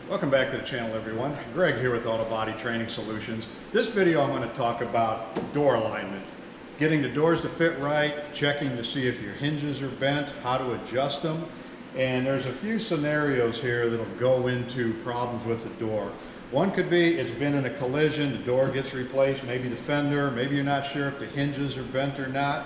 Welcome back to the channel, everyone. Greg here with Auto Body Training Solutions. This video I'm going to talk about door alignment. Getting the doors to fit right, checking to see if your hinges are bent, how to adjust them. And there's a few scenarios here that'll go into problems with the door. One could be it's been in a collision, the door gets replaced, maybe the fender, maybe you're not sure if the hinges are bent or not.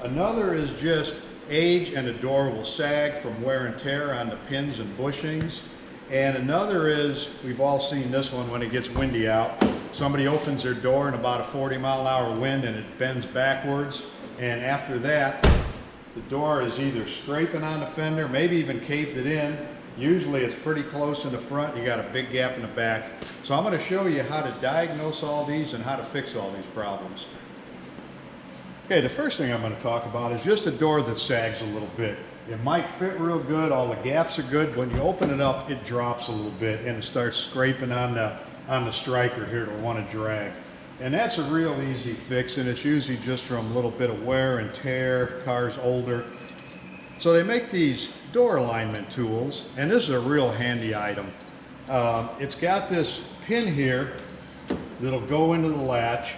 Another is just age and the door will sag from wear and tear on the pins and bushings. And another is, we've all seen this one when it gets windy out. Somebody opens their door in about a 40-mile-an-hour wind and it bends backwards. And after that, the door is either scraping on the fender, maybe even caved it in. Usually it's pretty close in the front, you got a big gap in the back. So I'm going to show you how to diagnose all these and how to fix all these problems. Okay, the first thing I'm going to talk about is just a door that sags a little bit. It might fit real good, all the gaps are good. When you open it up, it drops a little bit and it starts scraping on the striker here to want to drag. And that's a real easy fix, and it's usually just from a little bit of wear and tear, car's older. So they make these door alignment tools, and this is a real handy item. It's got this pin here that'll go into the latch,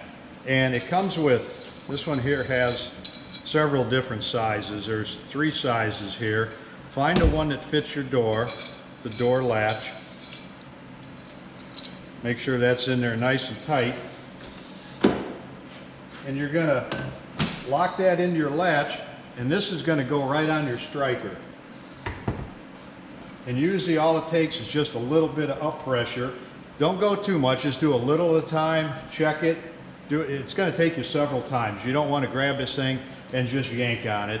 and it comes with, this one here has several different sizes. There's 3 sizes here. Find the one that fits your door, the door latch. Make sure that's in there nice and tight. And you're going to lock that into your latch, and this is going to go right on your striker. And usually all it takes is just a little bit of up pressure. Don't go too much, just do a little at a time, check it. It's going to take you several times. You don't want to grab this thing and just yank on it.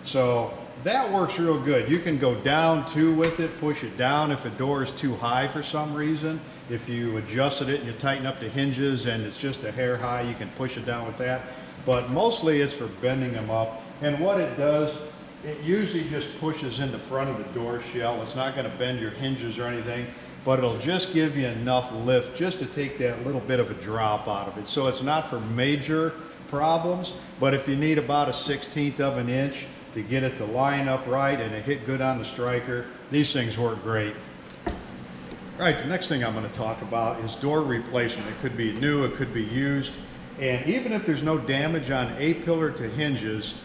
So that works real good. You can go down too with it, push it down if a door is too high for some reason. If you adjusted it and you tighten up the hinges and it's just a hair high, you can push it down with that. But mostly it's for bending them up. And what it does, it usually just pushes in the front of the door shell. It's not going to bend your hinges or anything, but it'll just give you enough lift just to take that little bit of a drop out of it. So it's not for major problems, but if you need about a 1/16 of an inch to get it to line up right and it hit good on the striker, these things work great. All right, the next thing I'm going to talk about is door replacement. It could be new, it could be used, and even if there's no damage on A-pillar to hinges,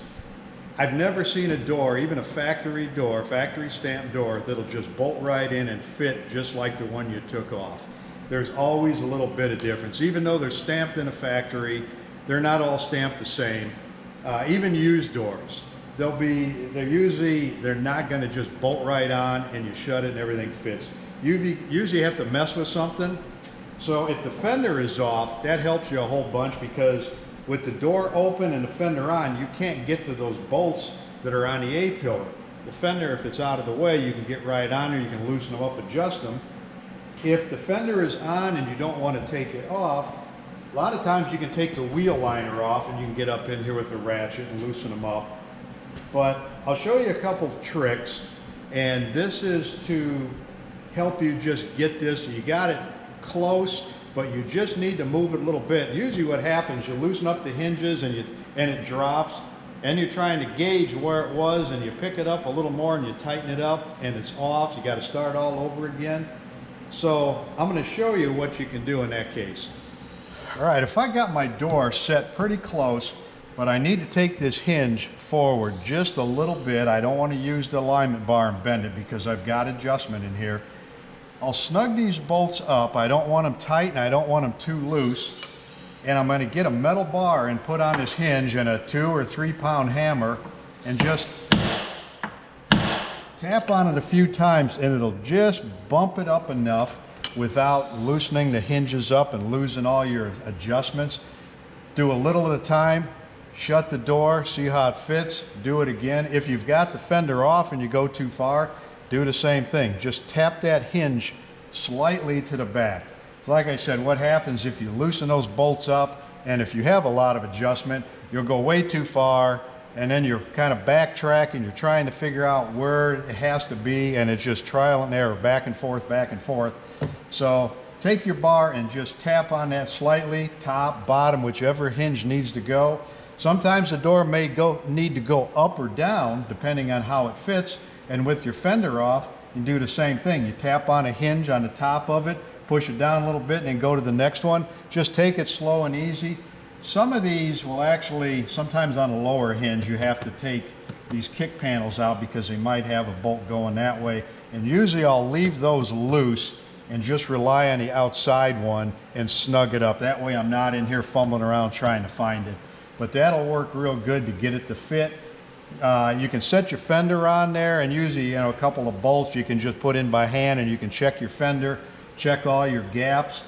I've never seen a door, even a factory door, factory stamped door, that'll just bolt right in and fit just like the one you took off. There's always a little bit of difference. Even though they're stamped in a factory, they're not all stamped the same. Even used doors, they're not going to just bolt right on and you shut it and everything fits. You usually have to mess with something. So if the fender is off, that helps you a whole bunch, because with the door open and the fender on, you can't get to those bolts that are on the A-pillar. The fender, if it's out of the way, you can get right on there, you can loosen them up, adjust them. If the fender is on and you don't want to take it off, a lot of times you can take the wheel liner off and you can get up in here with a ratchet and loosen them up. But I'll show you a couple tricks, and this is to help you just get this. You got it close, but you just need to move it a little bit. Usually what happens, you loosen up the hinges and it drops, and you're trying to gauge where it was, and you pick it up a little more and you tighten it up and it's off. You got to start all over again. So I'm going to show you what you can do in that case. All right, if I got my door set pretty close, but I need to take this hinge forward just a little bit. I don't want to use the alignment bar and bend it because I've got adjustment in here. I'll snug these bolts up. I don't want them tight and I don't want them too loose. And I'm going to get a metal bar and put on this hinge and a 2 or 3 pound hammer and just tap on it a few times, and it'll just bump it up enough without loosening the hinges up and losing all your adjustments. Do a little at a time. Shut the door, see how it fits, do it again. If you've got the fender off and you go too far, do the same thing. Just tap that hinge slightly to the back. Like I said, what happens if you loosen those bolts up, and if you have a lot of adjustment, you'll go way too far, and then you're kind of backtracking, you're trying to figure out where it has to be, and it's just trial and error, back and forth, back and forth. So take your bar and just tap on that slightly, top, bottom, whichever hinge needs to go. Sometimes the door may need to go up or down depending on how it fits, and with your fender off, you do the same thing. You tap on a hinge on the top of it, push it down a little bit, and then go to the next one. Just take it slow and easy. Some of these will actually, sometimes on a lower hinge, you have to take these kick panels out because they might have a bolt going that way. And usually I'll leave those loose and just rely on the outside one and snug it up. That way I'm not in here fumbling around trying to find it. But that'll work real good to get it to fit. You can set your fender on there, and usually, a couple of bolts you can just put in by hand, and you can check your fender, check all your gaps,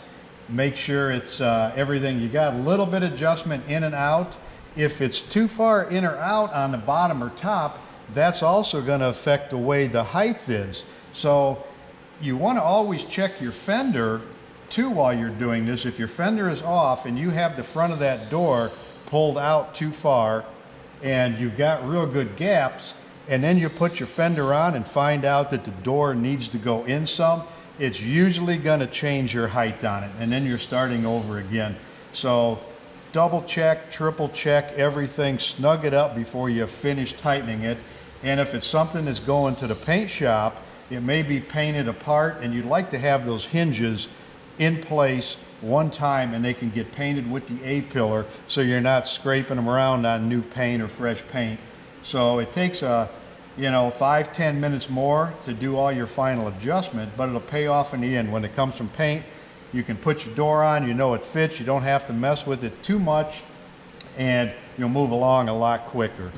make sure it's everything. You got a little bit of adjustment in and out. If it's too far in or out on the bottom or top, that's also going to affect the way the height is. So you want to always check your fender too while you're doing this. If your fender is off and you have the front of that door pulled out too far and you've got real good gaps, and then you put your fender on and find out that the door needs to go in some, it's usually going to change your height on it, and then you're starting over again. So double check, triple check everything, snug it up before you finish tightening it. And if it's something that's going to the paint shop, it may be painted apart, and you'd like to have those hinges in place one time, and they can get painted with the A-pillar so you're not scraping them around on new paint or fresh paint. So it takes 5-10 minutes more to do all your final adjustment, but it'll pay off in the end. When it comes from paint, you can put your door on, you know it fits, you don't have to mess with it too much, and you'll move along a lot quicker.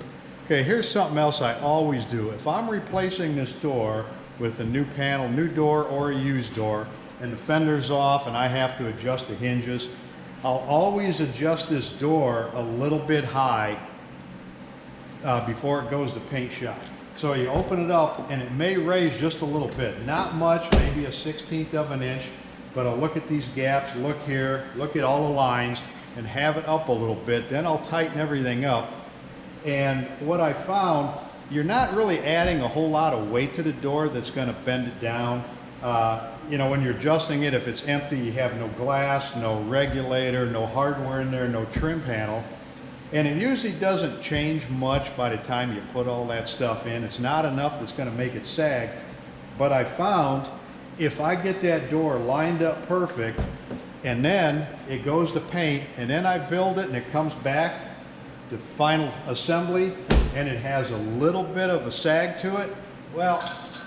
Okay, here's something else I always do. If I'm replacing this door with a new panel, new door or a used door, and the fender's off and I have to adjust the hinges, I'll always adjust this door a little bit high before it goes to paint shop. So you open it up and it may raise just a little bit, not much, maybe a 1/16 of an inch, but I'll look at these gaps, look here, look at all the lines, and have it up a little bit. Then I'll tighten everything up. And what I found, you're not really adding a whole lot of weight to the door that's going to bend it down. When you're adjusting it, if it's empty, you have no glass, no regulator, no hardware in there, no trim panel. And it usually doesn't change much by the time you put all that stuff in. It's not enough that's going to make it sag. But I found if I get that door lined up perfect, and then it goes to paint, and then I build it and it comes back, the final assembly, and it has a little bit of a sag to it, well,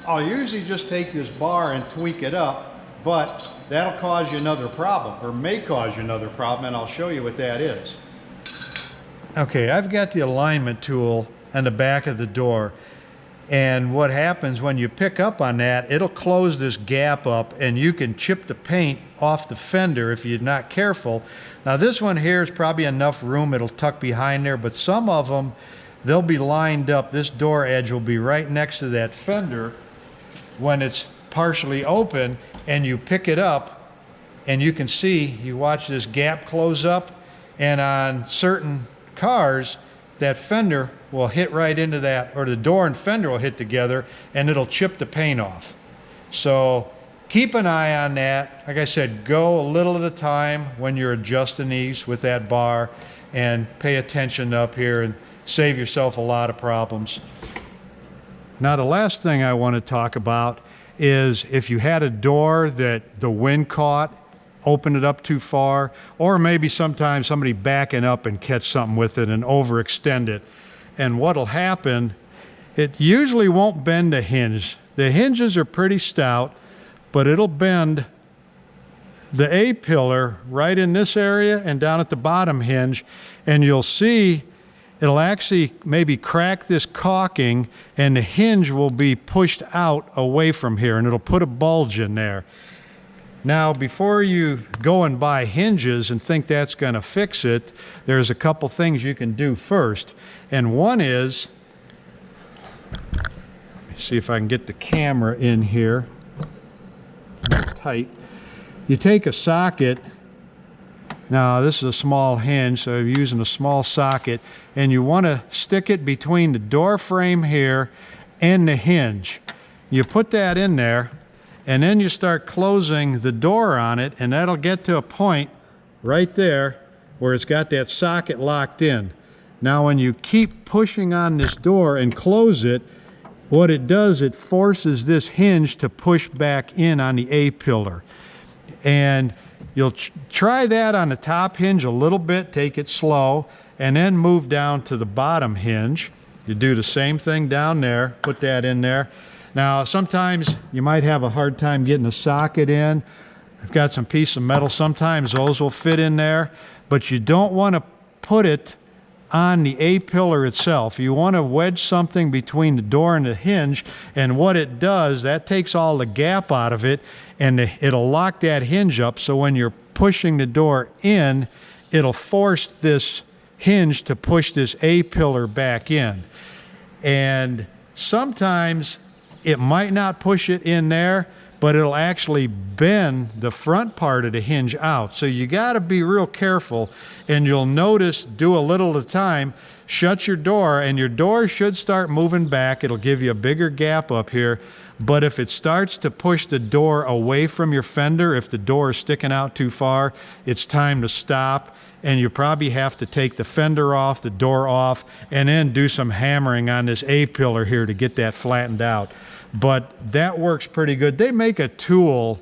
I'll usually just take this bar and tweak it up, but that'll cause you another problem, or may cause you another problem, and I'll show you what that is. Okay, I've got the alignment tool on the back of the door, and what happens when you pick up on that, it'll close this gap up and you can chip the paint off the fender if you're not careful. Now this one here is probably enough room, it'll tuck behind there, but some of them, they'll be lined up. This door edge will be right next to that fender when it's partially open, and you pick it up and you can see, you watch this gap close up, and on certain cars, that fender will hit right into that, or the door and fender will hit together, and it'll chip the paint off. So keep an eye on that. Like I said, go a little at a time when you're adjusting these with that bar, and pay attention up here and save yourself a lot of problems. Now the last thing I want to talk about is if you had a door that the wind caught, open it up too far, or maybe sometimes somebody backing up and catch something with it and overextend it. And what'll happen, it usually won't bend a hinge. The hinges are pretty stout, but it'll bend the A-pillar right in this area and down at the bottom hinge, and you'll see it'll actually maybe crack this caulking, and the hinge will be pushed out away from here, and it'll put a bulge in there. Now, before you go and buy hinges and think that's going to fix it, there's a couple things you can do first. And one is, let me see if I can get the camera in here tight. You take a socket. Now this is a small hinge, so you're using a small socket, and you want to stick it between the door frame here and the hinge. You put that in there, and then you start closing the door on it, and that'll get to a point right there where it's got that socket locked in. Now when you keep pushing on this door and close it, what it does, it forces this hinge to push back in on the A-pillar. And you'll try that on the top hinge a little bit, take it slow, and then move down to the bottom hinge. You do the same thing down there, put that in there. Now, sometimes you might have a hard time getting a socket in. I've got some piece of metal. Sometimes those will fit in there, but you don't want to put it on the A-pillar itself. You want to wedge something between the door and the hinge, and what it does, that takes all the gap out of it, and it'll lock that hinge up, so when you're pushing the door in, it'll force this hinge to push this A-pillar back in. And sometimes it might not push it in there, but it'll actually bend the front part of the hinge out. So you got to be real careful, and you'll notice, do a little at a time, shut your door, and your door should start moving back. It'll give you a bigger gap up here. But if it starts to push the door away from your fender, if the door is sticking out too far, it's time to stop. And you probably have to take the fender off, the door off, and then do some hammering on this A-pillar here to get that flattened out. But that works pretty good. They make a tool,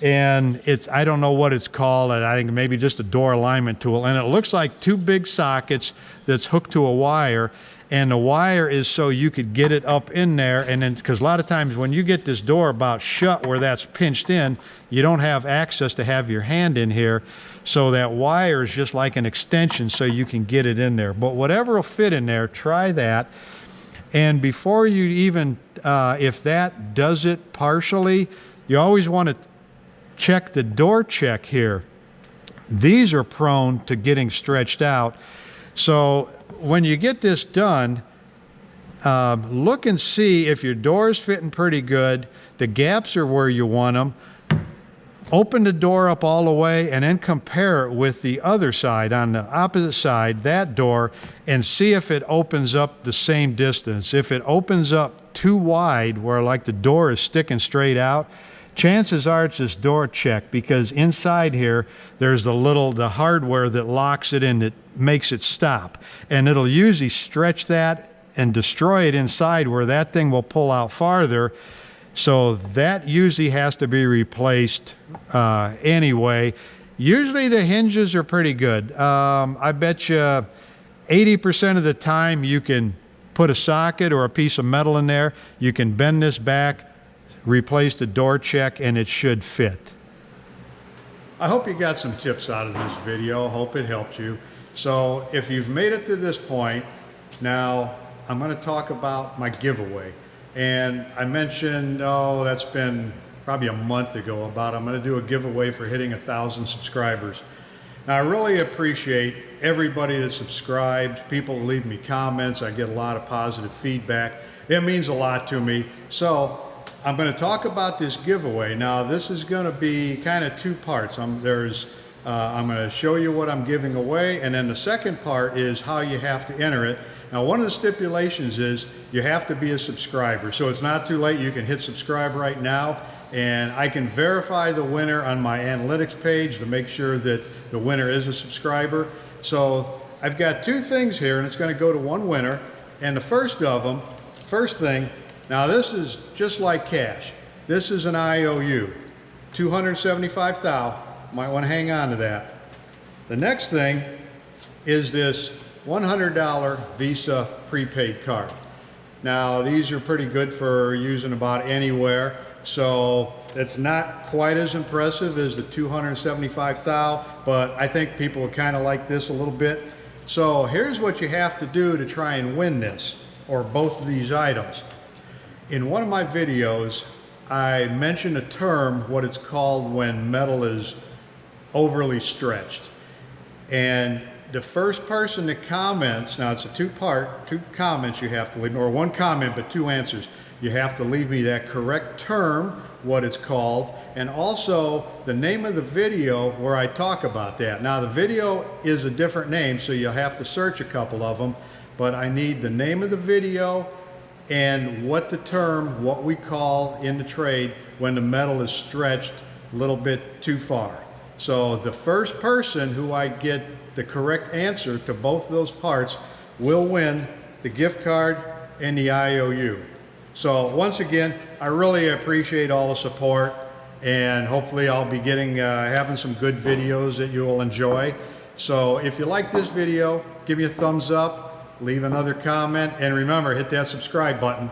and I don't know what it's called. I think maybe just a door alignment tool. And it looks like two big sockets that's hooked to a wire. And the wire is so you could get it up in there. And then, because a lot of times when you get this door about shut where that's pinched in, you don't have access to have your hand in here. So that wire is just like an extension so you can get it in there. But whatever will fit in there, try that. And before you even, if that does it partially, you always want to check the door check here. These are prone to getting stretched out. So when you get this done, look and see if your door is fitting pretty good, the gaps are where you want them. Open the door up all the way and then compare it with the other side, on the opposite side, that door, and see if it opens up the same distance. If it opens up too wide, where like the door is sticking straight out, chances are it's this door check, because inside here there's the hardware that locks it in, that makes it stop. And it'll usually stretch that and destroy it inside, where that thing will pull out farther. So that usually has to be replaced anyway. Usually the hinges are pretty good. I bet you 80% of the time you can put a socket or a piece of metal in there. You can bend this back, replace the door check, and it should fit. I hope you got some tips out of this video. Hope it helped you. So if you've made it to this point, now I'm going to talk about my giveaway. And I mentioned, that's been probably a month ago, I'm going to do a giveaway for hitting 1,000 subscribers. Now, I really appreciate everybody that subscribed, people leave me comments. I get a lot of positive feedback. It means a lot to me. So I'm going to talk about this giveaway. Now, this is going to be kind of two parts. I'm going to show you what I'm giving away, and then the second part is how you have to enter it. Now, one of the stipulations is you have to be a subscriber. So it's not too late. You can hit subscribe right now, and I can verify the winner on my analytics page to make sure that the winner is a subscriber. So I've got two things here, and it's going to go to one winner. And the first thing, now this is just like cash. This is an IOU, $275,000. Might want to hang on to that. The next thing is this $100 Visa prepaid card. Now, these are pretty good for using about anywhere, so it's not quite as impressive as the $275,000, but I think people would kind of like this a little bit. So here's what you have to do to try and win this, or both of these items. In one of my videos, I mentioned a term, what it's called when metal is overly stretched. And the first person that comments, now it's a two comments you have to leave, or one comment but two answers. You have to leave me that correct term, what it's called, and also the name of the video where I talk about that. Now the video is a different name, so you'll have to search a couple of them, but I need the name of the video and what the term, what we call in the trade when the metal is stretched a little bit too far. So the first person who I get the correct answer to both of those parts will win the gift card and the IOU. So once again, I really appreciate all the support, and hopefully I'll be having some good videos that you will enjoy. So if you like this video, give me a thumbs up, leave another comment, and remember, hit that subscribe button.